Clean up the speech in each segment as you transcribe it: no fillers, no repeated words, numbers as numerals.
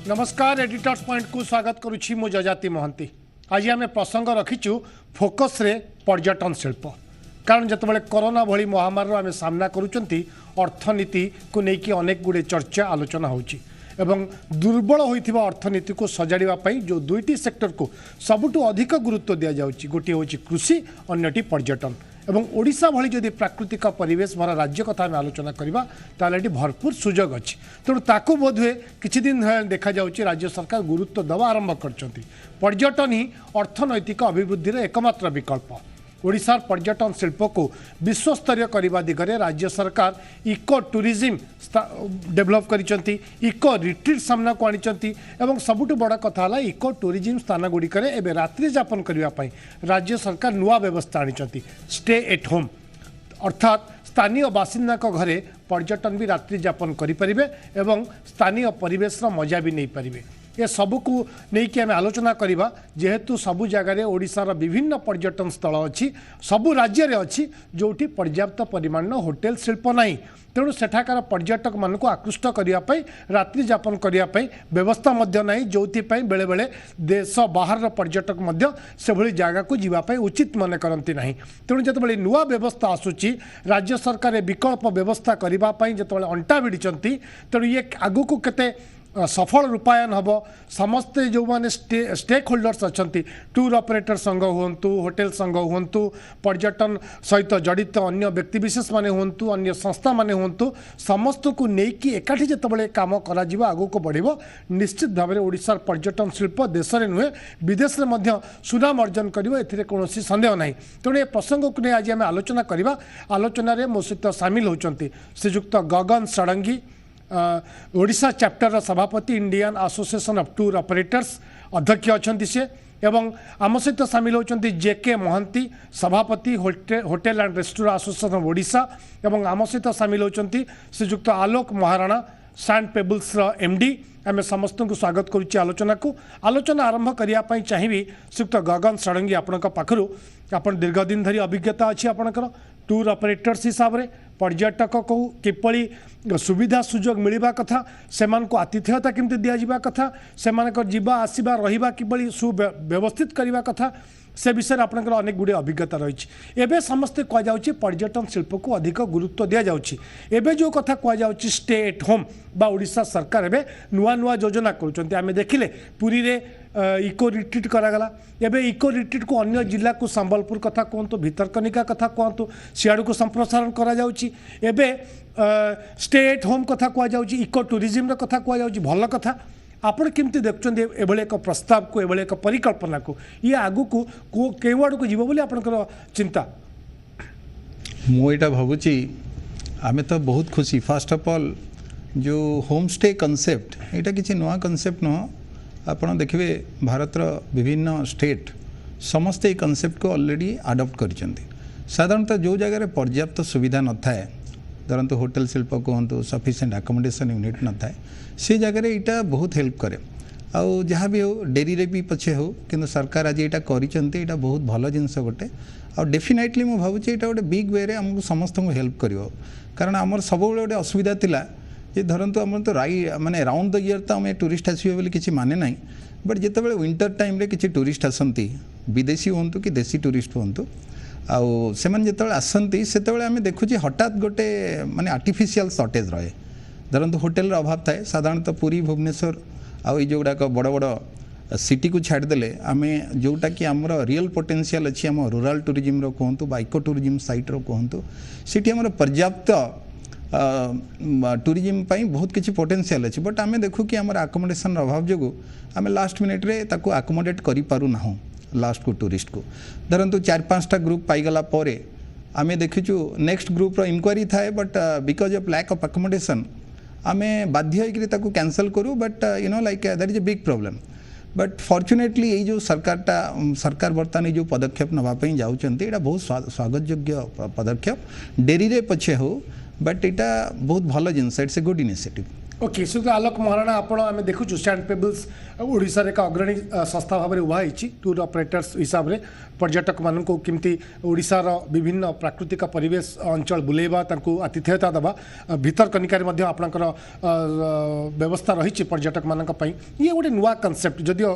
नमस्कार editors point को स्वागत करुछि मो जजाति महंती। आज आम प्रसंग रखीचु फोकस रे पर्यटन शिल्प कारण जितेबाला कोरोना भली महामारी आम सामना करुँच अर्थनीति को लेकिन अनेक गुड़े चर्चा आलोचना होची एवं दुर्बल होइथिबा अर्थनीति को सजाड़ापी जो दुईटी सेक्टर को सबुठु अधिक गुरुत्व दि जाउची गोटे होची कृषि अन्यटी पर्यटन एवं ओडिशा भली जदि प्राकृतिक परिवेश भरा राज्य कथा आम आलोचना करबा ताले एटी भरपूर सुजोग अछि तेणु ताकू बोधुए किछि दिन देखा जाउची राज्य सरकार गुरुत्व दवा आरंभ करछंती। पर्यटन ही अर्थनैतिक अभिवृद्धि एकमात्र विकल्प। ओडिशार पर्यटन शिल्प को विश्वस्तरीय करने दिगरे राज्य सरकार इको टूरिज्म डेभलप करिसंती, इको रिट्रीट सामना को आनिसंती एवं सबुठ बड़ कथा है इको टूरिज्म स्थान गुड़िक एवं रात्रि जापन करने राज्य सरकार नुआ व्यवस्था आनिसंती स्टे एट होम अर्थात स्थानीय बासिंदा घरे पर्यटन भी रात्रि जापन करें एवं स्थानीय परिवेश मजा भी नहीं पारे। ये सबको नहीं आम आलोचना करवा जेहेतु सबु जगार ओडिशार विभिन्न पर्यटन स्थल अच्छी सबु राज्य रे अच्छी जोटी पर्याप्त परिमाण होटेल शिल्प नहीं तेणु सेठाकार पर्यटक मान को आकृष्ट करने रात्रि जापन करने व्यवस्था नहीं जो बेले बेले देश बाहर पर्यटक से भली जगह को जीवाई उचित मन करती ना तेणु जिते नुआ व्यवस्था आसूची राज्य सरकार विकल्प व्यवस्था करने जो अंटा भिड़ी तेणु ये आगू को केते सफल रूपायन हम समस्ते जो माने स्टेक होल्डर्स अच्छा टूर ऑपरेटर संघ हूँ होटेल संघ हूँ पर्यटन सहित जड़ित अन्य व्यक्तिविशेष माने हूँ अन्य संस्था माने हूँ समस्त को लेकिन एकाठी जितेबाला कम कर आगू को बढ़ निश्चित भाव में ओडिशार पर्यटन शिल्प देश में नुहे विदेश में सुनाम अर्जन कर कौन सन्देह ना तेणु ये प्रसंग को नहीं आज आम आलोचना करवा। आलोचन मो सहित सामिल होती श्रीजुक्त गगन षडंगी ओडिशा चैप्टर सभापति Indian association of tour operators अध्यक्ष अच्छा से एवं आम सहित सामिल होती जेके महांती सभापति hotel and restaurant association of Odisha एवं आम सहित सामिल होती श्रीजुक्त आलोक महाराणा सैंड पेबल्स एमडी। आम समस्त को स्वागत करुच्ची आलोचना आरंभ करने चाहिए श्रीयुक्त गगन षडंगी आपण पाखु आप दीर्घ दिन धरी अभिज्ञता अच्छी आपणकर टूर ऑपरेटर्स हिसाब से पर्यटक को किपरि सुविधा सुजोग मिलवा कथा से आतिथ्यता केमती दिजा कथा से जीवा आसवा रहा कि सुव्यवस्थित करने कथा से विषय आपंकर अनेक गुड़े अभिज्ञता रही है। समस्ते कहुच्छे पर्यटन शिल्प को अधिक गुरुत्व दि जाए जो कथा कहुच्छे स्टे एट होम बा ओडिशा सरकार एवं नुआ नुआ योजना करें देखिले पुरी रे इको रिट्रीट करागला एवं इको रिट्रीट को अन्य जिला को संबलपुर कथा कहतु भितरकनिका कथा कहतु सियाड़ को संप्रसारण करा स्टे एट होम कथा कहुच्छे इको टूरिज्म कथा कहुच्छे भल कथा आपण केमती देखुं एभले एक प्रस्ताव को एभले एक परिकल्पना को ये आगु को केवाड़ को जीव बोली आपनकर चिंता मुझा भावुची आमे तो बहुत खुशी फास्ट ऑफ ऑल जो होम स्टे कॉन्सेप्ट यहाँ किसी नुआ कॉन्सेप्ट नुह आप देखिए भारत विभिन्न स्टेट समस्ते कॉन्सेप्ट को ऑलरेडी अडॉप्ट करिसेंती। साधारणतः जो जगह पर्याप्त सुविधा न थाए धरतु होटेल शिल्प कहतु सफिशिएंट अकोमोडेशन यूनिट न थाए से जगह यहाँ बहुत हेल्प करे आउ जहाँ भी हो डेरी रे भी पछे हो किंतु सरकार आज यहाँ कर बहुत भल जिनस गोटे आ डेफिनेटली मुझे भावुँ यहाँ गोटे बिग वे आमको समस्त को हेल्प कर कारण आमर सब गोटे असुविधा थिला जे धरतु आम तो माने राउंड द ईयर तो आम टूरिस्ट आसवे बोली किसी माने ना बट जितेबाला विंटर टाइम रे किसी टूरिस्ट आसती विदेशी हूँ कि देशी टूरिस्ट हूँ आउ से आसती से आम देखुचे हठात गोटे माने आर्टिफिशियल सर्टेज रहे धरतु होटेल अभाव थाए साधारणतः पुरी भुवनेश्वर आउ जो गुड़ाक बड़ बड़ सिटी को छाड़देले आम जोटा कि आमर रियल पोटेंशियल अच्छी आम रूराल टूरिज्म कहतु बा इको टूरिज्म सैट कहतु सीटी आमर पर्याप्त टूरिज्म बहुत किसी पोटेंशियल अच्छी बट आम देखू कि आमर आकोमोडेशन अभाव जो आम लास्ट मिनिट रे ताकू आकोमोडेट करि पारु नाहु लास्ट को टूरिस्ट को धरतु 4-5टा ग्रुप पाईगला परे आम देखीचु नेक्स्ट ग्रुप रो इंक्वायरी थाए but because of lack of accommodation आम बाध्य होकर कैंसल करूँ but you know like that is a big problem but fortunately ये जो सरकार बर्तमान जो पदक्षेप नापी जाऊँच यहाँ बहुत स्वागत योग्य पदक्षेप डेरी रे पछे हो बट यहाँ बहुत भल जिनस it's a good initiative. Okay Shriyut Alok Maharana आपण आम देखु स्टैंड पेबल्स ओडिशा एक अग्रणी संस्था भाव में उभा टूर ऑपरेटर्स हिसाब से पर्यटक मान केमती ओडिशार विभिन्न प्राकृतिक परिवेश अंचल बुलेवा आतिथ्यता देवा भीतर कनिकार आपणकर व्यवस्था रही पर्यटक मान ये गोटे नुआ कनसेप्ट जदियो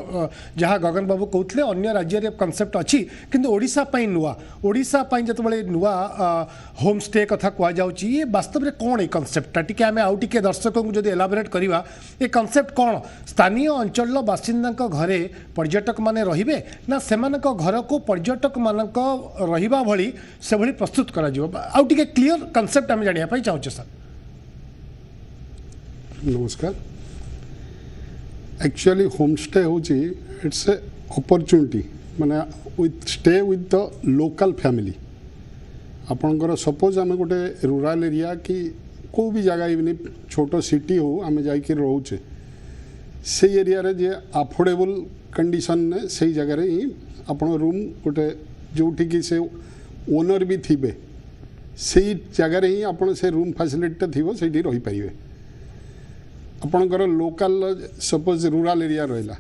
जहाँ गगन बाबू कहते अन्य राज्य कनसेप्ट अच्छी किंतु ओडिशा नुआ ओडिशा जो नुआ होम स्टे कथा कहुच्छी ये वास्तव में कौन ये कनसेप्टा टी आम आउ टे दर्शक को जब एलाबोरेट करवा ये कनसेप्ट कौन स्थानीय अंचल बासिंदा घरे पर्यटक माने रहिबे ना सेमानक घर को पर्यटक मानक रहिबा भली से भली प्रस्तुत करा जिवो आउ टिके क्लियर कांसेप्ट हम जानिया पई चाहूचे सर। नमस्कार। एक्चुअली होम स्टे होची इट्स ए अपॉर्चुनिटी माने with stay with the local family आपनकर सपोज आम गोटे रूरल एरिया कि को भी जगह इवन छोटो सिटी हो आम जाइए रोचे से एरिया रे जे अफोर्डेबल कंडीशन ने से जगह ही आपण रूम गोटे जोठी कि से ओनर भी थिबे से जगह ही आपण से रूम फैसिलिटी थिबो सेठी रही परिवे आपणकर लोकल सपोज रूरल एरिया रहिला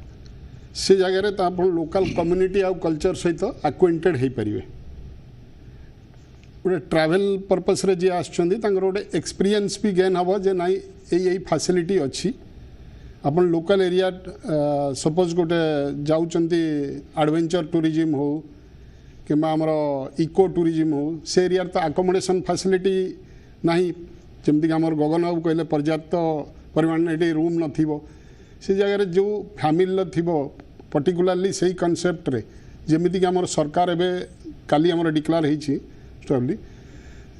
से जगह रे त आपण लोकल कम्युनिटी आ कल्चर सहित एक्वेंटेड हे परिवे गोटे ट्रैवल पर्पस रे जे आछंदी तांगर गोटे एक्सपीरियंस भी गेन हबो जे नाई एई फैसिलिटी अछि अपन लोकल एरिया सपोज गोटे जाउचंती एडवेंचर टूरिज्म हो कि आमर इको टूरिज्म हो से एरिया तो अकोमोडेशन फैसिलिटी नहीं जमती आमर गगन बाबू कहले पर्याप्त परिमाण ये रूम नथिबो से जगह जो फैमिली थिबो पर्टिकुलरली सही कॉन्सेप्ट रे जेमिति कि आमर सरकार एबे काली आमर डिक्लेयर हेछि स्टोरली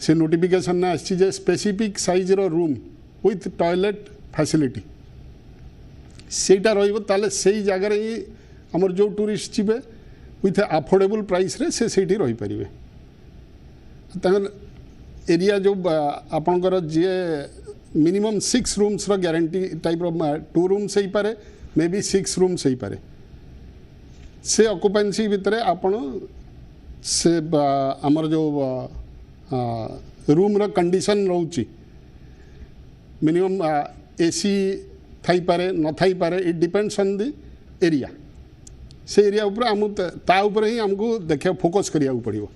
से नोटिफिकेशन ने आछि जे स्पेसिफिक साइज रो रूम विथ टॉयलेट फैसिलिटी सेटा रहिबो ताले सेही जगह रे ही हमर जो टूरिस्ट जिबे विथ अफोर्डेबल प्राइस रे से सेठी रही परिबे तहन एरिया जो आपनकर जे मिनिमम 6 रूम्स रो गारंटी टाइप रो 2 रूम्स ही पारे मे बी 6 रूम्स ही पारे से ऑक्युपेंसी भितरे आपण से हमर जो रूम रो कंडीशन रहउची मिनिमम एसी थाई पारे न थाई पारे it depends on the area से एरिया ऊपर हम ता ऊपर ही हमको देखिए फोकस करिया पड़िबो।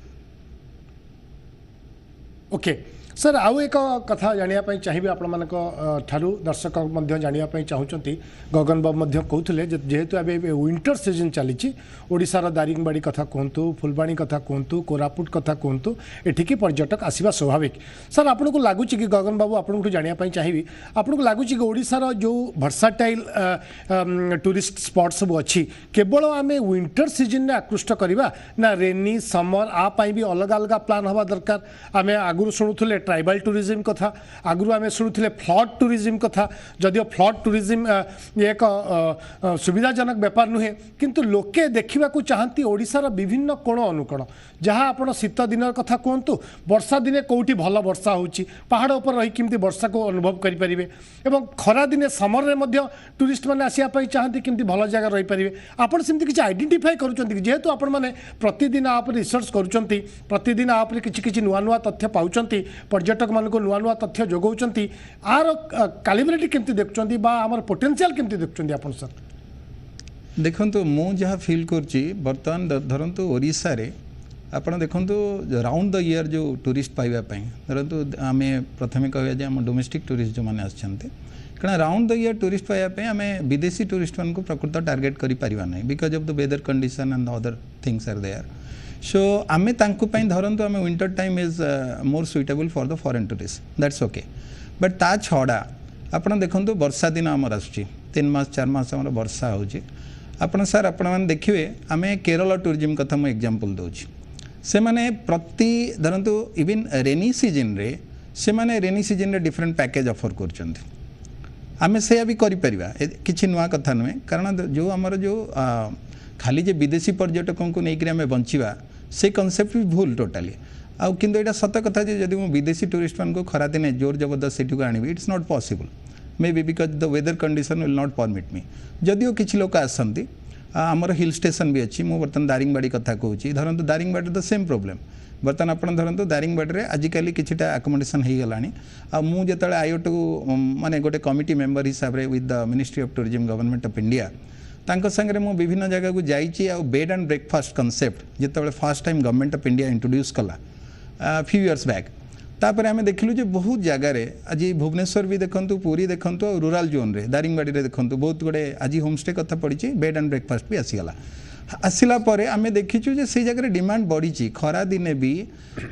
ओके सर आउ एक कथा जानिया चाहिए आपण मानक ठारू दर्शक मध्य जानिया चाहूँगी गगन बाबू कहते जेहेतु अब विंटर सीजन चली ओडिशार दारिंगबाड़ी कथा कहतु फुलबाणी कथा कहतु कोरापुट कथा कहतु एठिकी पर्यटक आसवा स्वाभाविक सर आपन को लगुच कि गगन बाबू आपन को जानिया चाहिए आपन को लगुच कि ओडिशार जो वर्साटाइल टूरिस्ट स्पॉट सब अच्छी केवल आम विंटर सीजन में आकृष्ट करवा ना रेनी समर आपाई भी अलग अलग प्लान हवा दरकार आम आगुरी शुणुले ट्राइबल टूरिज्म कथा आगुरी आम शुणुले फ्लड टूरिज्म कथा जदिव फ्लड टूरिज्म एक सुविधाजनक व्यापार नुहे किंतु लोके देखा चाहती ओडिशार विभिन्न कोण अनुकोण जहाँ आप शीत दिन कथा कहतु वर्षा दिने कौटी भल वर्षा होची पहाड़ उपर रही किमती वर्षा को अनुभव करें और खरा दिने समर में टूरिस्ट मैंने आसापी चाहती किमती भल जगह रही पारे आपड़ सेमती किसी आइडेंटिफाई करुँच जेहेतु आपण मैंने प्रतिदिन आप रिसर्च करुँच प्रतिदिन आप किसी नुआ नुआ तथ्य पाँच पर्यटक मान को नुआ नुआ तथ्य जोगाउं आर कैलिब्रेटी केमती देखुं आमर पोटेंशियल केमती देखुं आप सर देखो मु जहाँ फिल करुँची बर्तमान धरतु ओडिशा रे आपड़ देखु राउंड द ईयर जो टूरिस्ट पाइबापी धरतु आम प्रथम कह आम डोमेस्टिक टूरिस्ट जो मैंने आसते कारण राउंड द ईयर टूरिस्ट पाइबापी आम विदेशी टूरिस्ट मान को प्रकृत टार्गेट करें because of the weather condition and other things are there so आम धरतु आम winter time is more suitable for the foreign tourist that's okay but ता छड़ा आप देखो वर्षा दिन आमर आसूँ 3 मास 4 मास आम वर्षा होची आपण सर आपण मैंने देखिए आम केरल टूरिज्म कथा मुझे एग्जांपल दूची से माने प्रति धरतु इवन रेनी सीजन रे से माने रेनी सीजन रे डिफरेंट पैकेज ऑफर करछन्ती आम से भी करिपरिबा किछि नुआ कथा नुहे कारण जो आमर जो खाली जे विदेशी पर्यटकों को लेकर आम बंचिबा से कनसेप्ट भी भूल टोटाली आउ किंतु एटा सत कथा जे जदि मु विदेशी टूरिस्ट मान को खरा दिने जोर जबरदस्त सेठू आनिबी it's not possible may be because the weather condition will not permit me जदिओ किछि लोक आसंती आमर हिल स्टेशन भी अच्छी मु बर्तमान दारिंगबाड़ी कथा कहूँ धरतु दारिंगबाड़ी द सेम प्रोब्लेम बर्तमान आप धरतु दारिंगबाड़ी आजिकल किछिटा आकोमोडेसन हो गलानी मुझे आईओटू माने गोटे कमिटी मेंबर हिसाब से with the ministry of tourism government of India तांको संगे मु विभिन्न जगह को जाइए आ बेड एंड ब्रेकफास्ट कॉन्सेप्ट जिते first time government of India introduce कला फ्यू इयर्स बैक तापर आम देखिलु जे बहुत जगार आज भुवनेश्वर भी देखु पुरी देखु और रूराल जोन रे दारिंगबाड़ी देखु बहुत गुड़े आज होमस्टे कथा पड़ी बेड एंड ब्रेकफास्ट भी आसीगला आसला आम देखीचु जे से जगह डिमांड बढ़ी खरा दिने भी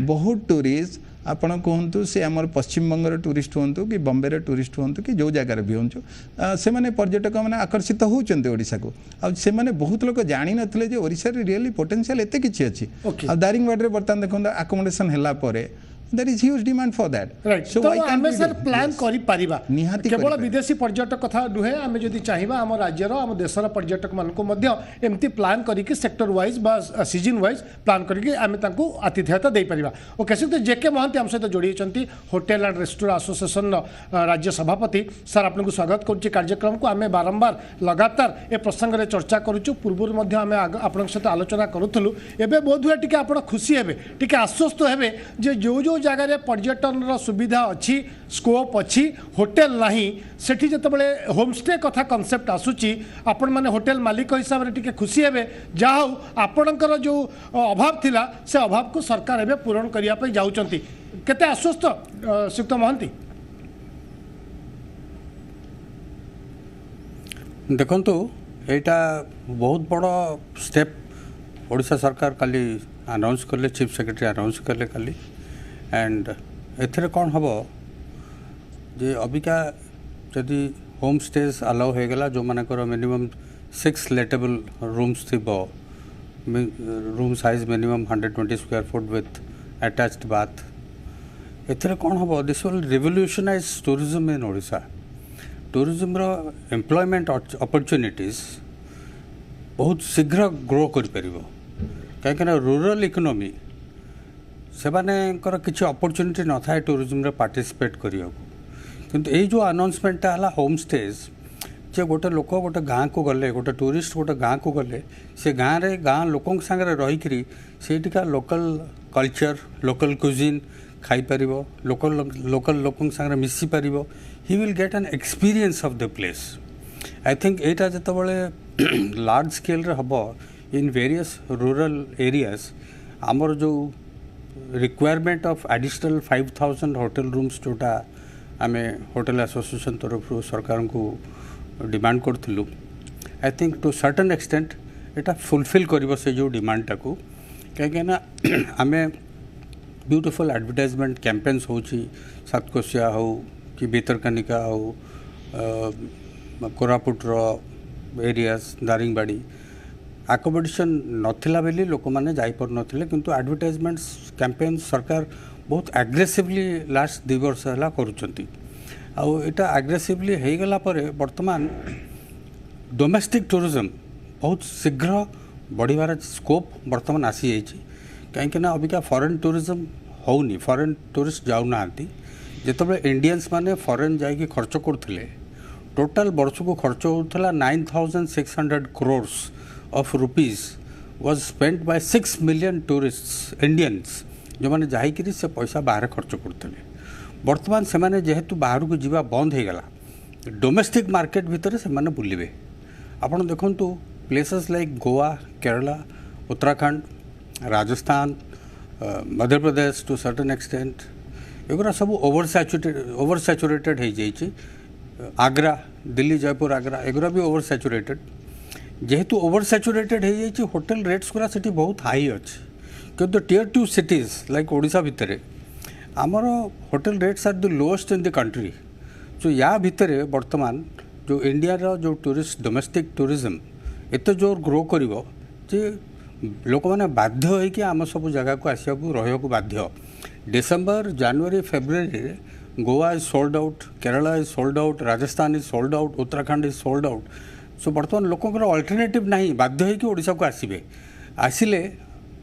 बहुत टूरिस्ट आपण कहतु से आमर पश्चिम बंगर टूरिस्ट हूँ कि बॉम्बे टूरिस्ट हूँ कि जो जगार भी हूँ से मैंने पर्यटक मैंने आकर्षित होती ओडिशा को से मैंने बहुत लोग जानी नथिले जे ओडिशा रे रियली पोटेंशियल एते किछि अछि दारिंगबाड़ी बर्तमान देखो आकोमोडेशन हैला परे there is huge demand for that right so तो why can't आमे we सर do? प्लान करि परिबा निहाती केवल करिपा। विदेशी पर्यटक कथा नुहे आमे जदि चाहिबा हम राज्यर हम देशर पर्यटक मानको मध्य एमती प्लान करिकि सेक्टर वाइज बा सीजन वाइज प्लान करिकि आमे तांको आतिथ्यता दे परिबा ओके सर जेके महंती हम सहित जोड़ी छंती होटल एंड रेस्टोरेंट एसोसिएशन राज्य सभापति सर आपनको स्वागत करूची कार्यक्रम को आमे बारंबार लगातार ए प्रसंग रे चर्चा करूछु पूर्व मध्ये आमे आपनक सहित आलोचना करूथलु एबे बोधुआ टिके आपण खुशी हेबे टिके आश्वस्त हेबे जे जो जो जगह रे पर्यटन सुविधा अच्छी स्कोप अच्छी होटेल नहीं सेठी जतबले होमस्टे कथा कॉन्सेप्ट आसुची आपण माने होटेल मालिक हिसाब रे टिके खुशी हेबे जाहौ आपणकर जो अभाव थिला से अभाव को सरकार हेबे पूरण करिया पई जाउचंती केते आश्वस्त श्रीयुक्त महंती देखंतु एटा बहुत बड़ स्टेप ओडिशा सरकार काली अनाउंस करले चीफ सेक्रेटरी अनाउंस करले काली एंड एथरे कौन हम जे अबिका जदि होम स्टेज अलाउ हो गला जो मानकर मिनिमम 6 लेटेबल रूम्स थी room size minimum 120 square foot with attached bath एथरे कौन हम this will revolutionise tourism in Odisha tourism रो एम्प्लॉयमेंट अपॉर्चुनिटीज बहुत शीघ्र ग्रो कर परिबो कहीं रूरल इकोनॉमी से किसी अपॉर्चुनिटी न था टूरिज्म रे पार्टिसिपेट करियो किंतु ये जो अनाउंसमेंट है होम स्टेज जे गोटे लोक गोटे गाँव को गले गोटे टूरिस्ट गोटे गाँव को गले से गाँव रे गाँव लोकों संगे रहीकि सेठिका लोकल कल्चर लोकल क्यूजिन खाई पारिबो लोकल लोकों संगे मिसी पारिबो he will get an experience of the place I think एटा जतबले लार्ज स्केल रे हबो इन वेरियस रूरल एरियाज आमर जो requirement of additional 5000 hotel rooms जोटा आम होटल एसोसिएशन तरफ सरकार को डिमांड करूँ I think to certain extent एटा फुलफिल कर से जो डिमांड टाक कहीं आम ब्यूटिफुल एडवर्टाइजमेंट कैंपेन्स हो सातकोशिया हो कि भितरकनिका हो कोरापुटर एरियाज दारिंगबाड़ी आकोमोडेशन नथिला बेली लोक मैंने जापर नथिले किंतु एडवर्टाइजमेंट्स कैंपेन सरकार बहुत एग्रेसिवली लास्ट 2 वर्ष है करुँच आटा एग्रेसिवली हो गला बर्तमान डोमेस्टिक टूरिज्म बहुत शीघ्र बढ़िबार स्कोप बर्तमान आसी जाइए कहीं अबिका फॉरेन टूरिज्म होनी फॉरेन टूरिस्ट जाऊना जिते इंडियंस माने फॉरेन जाकि खर्च करते टोटाल वर्ष को खर्च होता 9600 crores of rupees was spent by 6 million tourists Indians जो मैंने जाकि से पैसा बाहर खर्च करते बर्तमान से माने जेहेतु बाहर को जीवा बंद हो गला डोमेस्टिक मार्केट भितर से माने बुलिबे आपण देखंतु places like Goa Kerala Uttarakhand Rajasthan Madhya Pradesh to certain extent एगुरा सब ओवर सैचुरेटेड हो जाइए आग्रा दिल्ली जयपुर आग्रा एगुरा भी ओवर सैचुरेटेड जेहेतु ओवर सैचुरेटेड हो जाइए होटेल रेट्स गुरा सेठी बहुत हाई अच्छे किंतु टियर 2 सिटीज लाइक ओडिशा भितर आमर hotel rates are the lowest in the country जो या भितर वर्तमान जो इंडिया रो जो टूरिस्ट डोमेस्टिक टूरिज्म एत जोर ग्रो करिवो जे लोक मैंने बाध्य होइकि आम सब जगह को आसिया को रहिया को बाध्य December January February Goa is sold out Kerala is sold out Rajasthan is sold out Uttarakhand is sold out so बर्तमान लोकंर अल्टरनेटिव नहीं बाध्य होइकि ओडिशा को आसिबे आसिले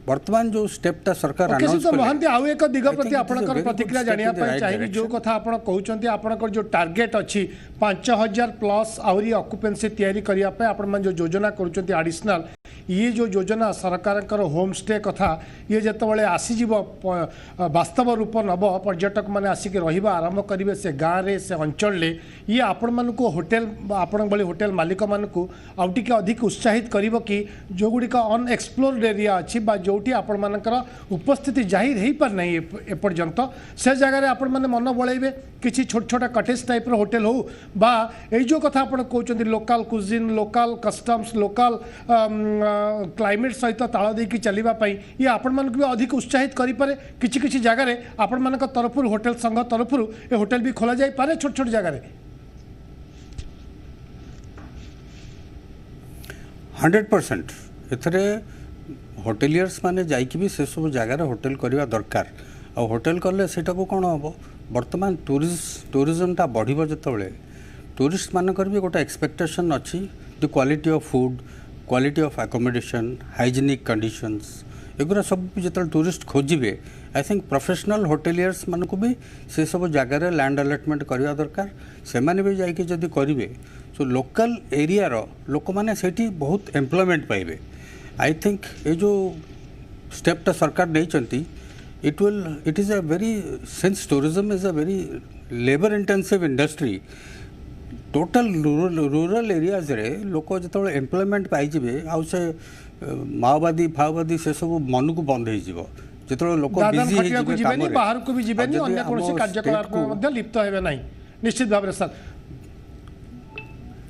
वर्तमान जो स्टेपटा सरकार अनाउंस करले महंती आउ एक दिग प्रति आपनकर प्रतिक्रिया जानिया पय चाहिबी जो कथा आपण कहउचंती आपनकर जो टार्गेट अछि 5000 प्लस आउरी ऑक्युपेंसी तयारी करिया पय आपण मन जो योजना करूचंती एडिशनल ये जो योजना सरकार होम स्टे कथा ये जितेबाला आसीज वास्तव रूप नब पर्यटक मैंने आसिक रहा आरंभ करेंगे से गाँव में से अंचल ये आपण मानक होटेल आपण भली होटेल मालिक मानक आउ टिके अधिक उत्साहित करिवो कि जो गुड़िक अनएक्सप्लोर्ड एरिया अच्छी जोटी आपण मानकर उपस्थिति जाहिर हो पार नहीं एपर्यंत से जगह आपण मैंने मन बड़े किसी छोट छोटा कटेज टाइप रो होटेल हो बा एई जो कथा आपण कहउचंदी local cuisine local customs local climate सहित ताल देकी चलिबा पई ये आपण मानक भी अधिक उत्साहित करि पारे किछि किछि जगह रे आपण मानक तरफ होटेल संघ तरफ ए होटेल भी खोला जाय पारे छोट छोट जगह रे 100% एथरे होटेलियर्स माने जाइकी भी से सब जगार होटेल करवा दरकार आ होटेल कले सेटा को कौन हम बर्तमान टूरिज्मटा बढ़िबो जतबेले टूरिस्ट मानकर भी गोटे एक्सपेक्टेशन अच्छी the quality of food quality of accommodation hygienic conditions एगुरा सब जो टूरिस्ट खोजे आई थिंक प्रोफेशनल होटेलियर्स मान को भी से सब जगार लैंड अलॉटमेंट करवा दरकार से माने भी जाइए जदि करेंगे सो लोकल एरिया लोक मैंने सेठी बहुत एम्प्लॉयमेंट पाइबे आई थिंक ये जो स्टेपटा सरकार नहीं it is a very since tourism is a very labour intensive industry total rural areas रे लोक जो एम्प्लॉयमेंट पाइबे आउ से माओवादी फाओवादी से सब मन को बंद हो जो लोक बाहर को भी जीवेनी अन्य कौन कार्यकलाप लिप्त हेबे नहीं निश्चित भाव सर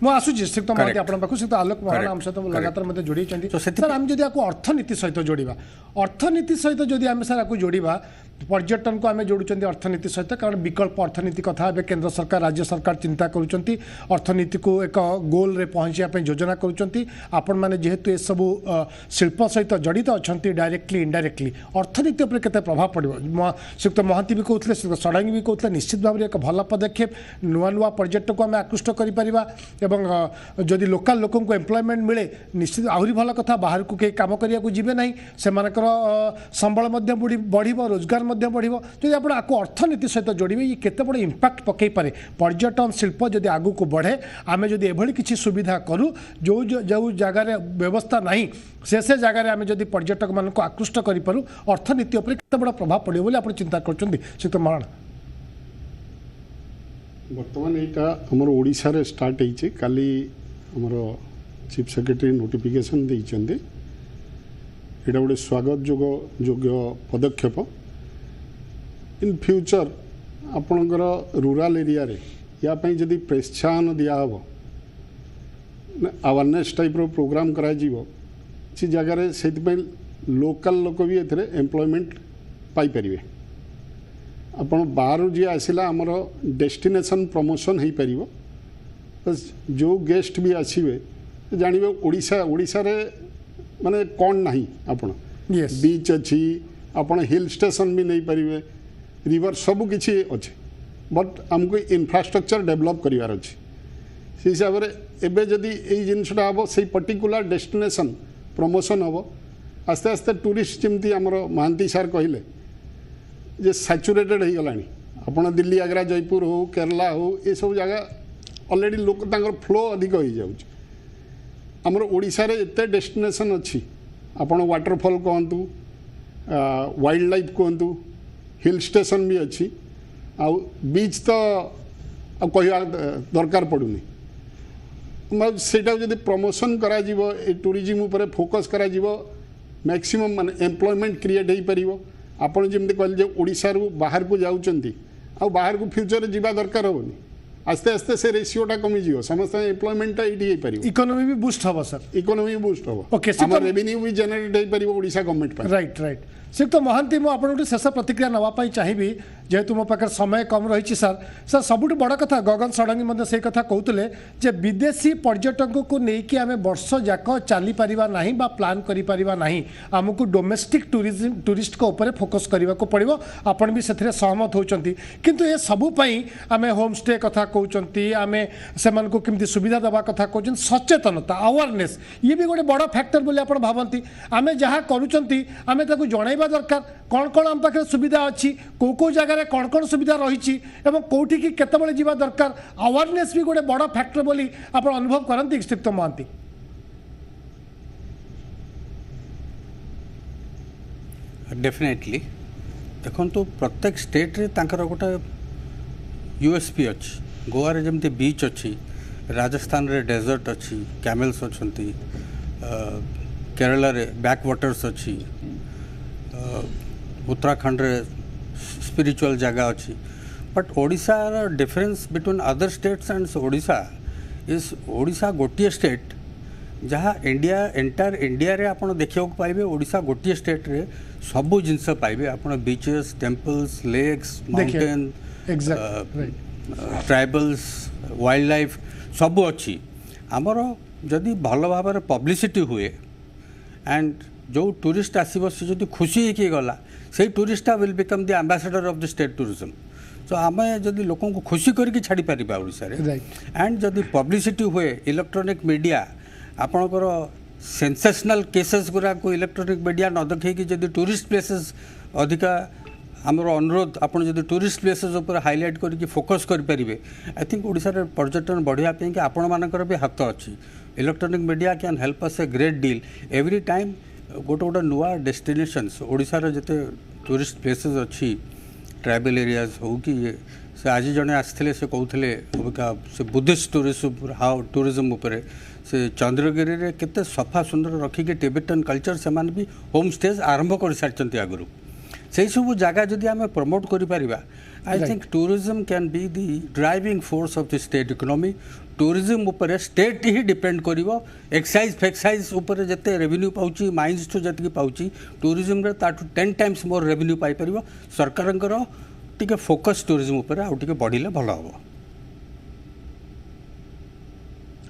मु आसुची श्रीयुक्त महांती आपण पाखु श्रीयुक्त आलोक महाराणा आम सहित लगातार जोड़ी सर आम जदि अर्थनीति सहित जोड़ा अर्थनीति सहित जदि आम सर आपको जोड़ा पर्यटन को आम जोड़ुं अर्थनीति सहित कारण विकल्प अर्थनीति कथा केंद्र सरकार राज्य सरकार चिंता करुँच अर्थनीति को एक गोल रे पहुँचापी योजना करुँच मैंने जेहेतु ये सब शिल्प सहित जड़ित अच्छा डायरेक्टली इनडायरेक्टली अर्थनीति उपर केते प्रभाव पड़ो श्रीयुक्त महांती भी कहते श्रीयुक्त षडंगी भी कहते निश्चित भाव में एक भल पदक्षेप नुआ नुआ पर्यटक को आम आकृष्ट कर जदि लोकल लोक एम्प्लॉयमेंट मिले निश्चित आहरी भल कथा बाहर को कई कम करने को जीवे ना से संबल बढ़ रोजगार बढ़ो जब आप आपको अर्थनीति सहित जोड़े ये केते बड़ इंपैक्ट पकई पारे पर्यटन शिल्प जदि आगू को बढ़े आम जदि एभली किसी सुविधा करूँ जो जगार व्यवस्था नहीं से जगार आम जदि पर्यटक मान आकृष्ट करूँ अर्थनीति उपर केते बड़ प्रभाव पड़ो बोली आप चिंता कर श्रीयुक्त महाराणा बर्तमान यहाँ आमर ओडिशा रे स्टार्ट होइछे काली आमर चीफ सेक्रेटरी नोटिफिकेशन देइछन्ते एटा गोटे स्वागत योग्य पदक्षेप इन फ्यूचर आपणकर रूराल एरिया रे या पई जदि प्रोत्साहन दिया हबो अवेयरनेस टाइप रो प्रोग्राम करा जीवो सी जगह रे सेति पई लोकल लोक भी एथरे एम्प्लॉयमेंट पाई परिवे आपण बाहर जी आसिला आमर डेस्टिनेशन प्रमोशन हो पार जो गेस्ट भी आसवे जानवे ओडिशा रे माने कौन नहीं आपण बीच अच्छी आपण हिल स्टेशन भी नहीं पारे रिवर सब किसी अच्छे बट आमको इंफ्रास्ट्रक्चर डेवलप करार अच्छे से हिसाब से एवं जदि यही जिनसा हम से पर्टिकुलर डेस्टिनेशन प्रमोशन हम आस्ते आस्ते टूरिस्ट जमी आमर महांती सार कहले जे सैचुरेटेड हो गलानी आपण दिल्ली आग्रा जयपुर हो केरला हो ये सब जगह ऑलरेडी लोक फ्लो अधिक हो जाऊँ आमर ओडिशा रे एते डेस्टिनेशन अच्छी आपण वाटरफॉल कहतु वाइल्ड लाइफ कहतु हिल स्टेशन भी अच्छी आउ बीच तो कह दरकार पड़ूनी सेटा जदि प्रमोशन करा जीवो ए टूरिज्म ऊपर फोकस करा जीवो मैक्सिमम माने एम्प्लॉयमेंट क्रिएट हो पार आपड़ जमी कहले ओडिशा रु बाहर को जाऊँगी आ बाहर को फ्यूचर जीवा दरकार हेनी आस्ते आस्ते से रेशियोटा कमिज समस्त एम्प्लॉयमेंटा ये हो इकोनॉमी भी बूस्ट हम सर इकोनॉमी बूस्ट हम ओके रेवेन्यू भी जनरेट हो पार Odisha government right right Shriyukt Mohanty मुझे शेष प्रतिक्रिया नापी चाहिए जेहेतु मो पाखे समय कम रही सर सर सबुठ बड़ कथा गगन षडंगी से कथा कहते जे विदेशी पर्यटक को लेकिन आम वर्ष जाक चली पारिबा नहीं बा प्लान करि पारिबा नहीं आमको डोमेस्टिक टूरिस्ट को ऊपर फोकस करने को पड़ो आपण भी से सहमत होती किंतु ये सबूपाई आम होम स्टे कथा कहते आम से केमती सुविधा देवा कथा कहते सचेतनता अवेयरनेस ये भी गोटे बड़ फैक्टर बोली आप भावती आम जहाँ करें जनइबा दरकार कौन कौन आम पाखे सुविधा अच्छी कौ जगह कौन कौन सुविधा रही कौटी की केतबेले जीवा दरकार अवेयरनेस भी गोटे बड़ फैक्टर बोली आप अनुभव करती श्रीयुक्त महांती डेफिनेटली देखो तो प्रत्येक स्टेट रे तांकर गोटे यूएसपी अच्छी गोवा रे जमती बीच अच्छी राजस्थान रे डेजर्ट अच्छी कैमल्स अच्छी केरला रे बैक वाटर्स अच्छी उत्तराखंड रे स्पिरिचुअल जगह अच्छी but Odisha difference between other states and Odisha is Odisha गोटे स्टेट जहाँ इंडिया एंटायर इंडिया रे आपण देखियो पाइबे ओडिशा गोटे स्टेट रे सबु जिनस पाइबे आपण beaches temples lakes mountain tribals wildlife सबु अच्छी आमर जदि भल भाव पब्लिसिटी हुए एंड जो टूरिस्ट आसब सी जदि खुशी होकर गला से टूरिस्टा will become the ambassador of the state tourism so आम जदि लोक खुशी करके छाड़ी पारिबा ओडिशा रे एंड जदि पब्लिसिटी हुए इलेक्ट्रॉनिक मीडिया आपणकर सेंसेशनल केसेस गुरा को इलेक्ट्रॉनिक मीडिया न देखी जदि टूरिस्ट प्लेसेस अधिका आमर अनुरोध आपड़ जब टूरिस्ट प्लेसेस उपर हाईलाइट करके फोकस करेंगे आई थिंक ओडिशा रे पर्यटन बढ़िया कि आपण मानकर भी हाथ अच्छी electronic media can help us a great deal every time गोटे गोटे नुआ डेस्टिनेशंस ओडिशा रे जते टूरिस्ट प्लेसेस अच्छी ट्राइबल एरियाज हो कि ये से आज जड़े आसते से कहते अबिका से बुद्धिस्ट टूरिज्म उपर से चंद्रगिरी रे केते सफा सुंदर रखिके टिबेटन कल्चर से भी होम स्टेज आरंभ कर सारी आगु से सब जगह जदि आम प्रमोट करिपरिबा I think tourism can be the driving force of the state economy tourism उपर स्टेट ही डिपेंड करिवो एक्साइज फेक्साइज उपर जते रेवेन्यू पाउची माइंस टू जति पाउची टूरिज्म रे ताटू 10 टाइम्स मोर रेवेन्यू पाई परिवो सरकारंकर टिके फोकस टूरिज्म उपर आउ टिके बढ़िले भलो हबो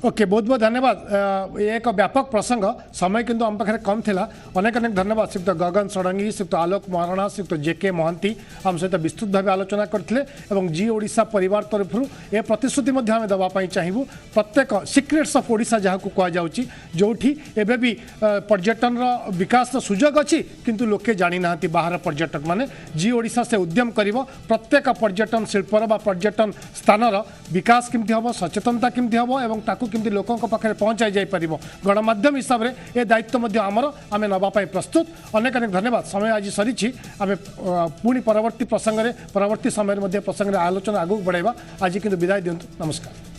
ओके बहुत बहुत धन्यवाद ये एक व्यापक प्रसंग समय किंतु आम पाखे कम थिला अनेक अनेक धन्यवाद श्रीयुक्त गगन षडंगी श्रीयुक्त आलोक महारणा श्रीयुक्त जेके महांती आम सहित विस्तृत भाव आलोचना करते जी ओडिशा परिवार तरफ ए प्रतिश्रुति आम देवाई चाहबू प्रत्येक सिक्रेट्स ऑफ ओडिशा जहाँ को कहुच्छी जो एबे भी पर्यटन विकास सुजोग अच्छी किंतु लोके जानी ना बाहर पर्यटक माने जी ओडिशा से उद्यम कर प्रत्येक पर्यटन शिल्पर बा पर्यटन स्थानर विकास केमती हम सचेतनता केमती हम एवं ताकू केमती लोकों पाखे पहुँचाई जाई परिबो गणमाध्यम हिसाब से ए दायित्व आमर आम नापी प्रस्तुत अनेक अनेक धन्यवाद समय आज सरी आम पुणी परवर्ती प्रसंग में परवर्ती समय प्रसंग आलोचना आगू बढ़ाइबा आज किंतु विदाय दिंतु नमस्कार।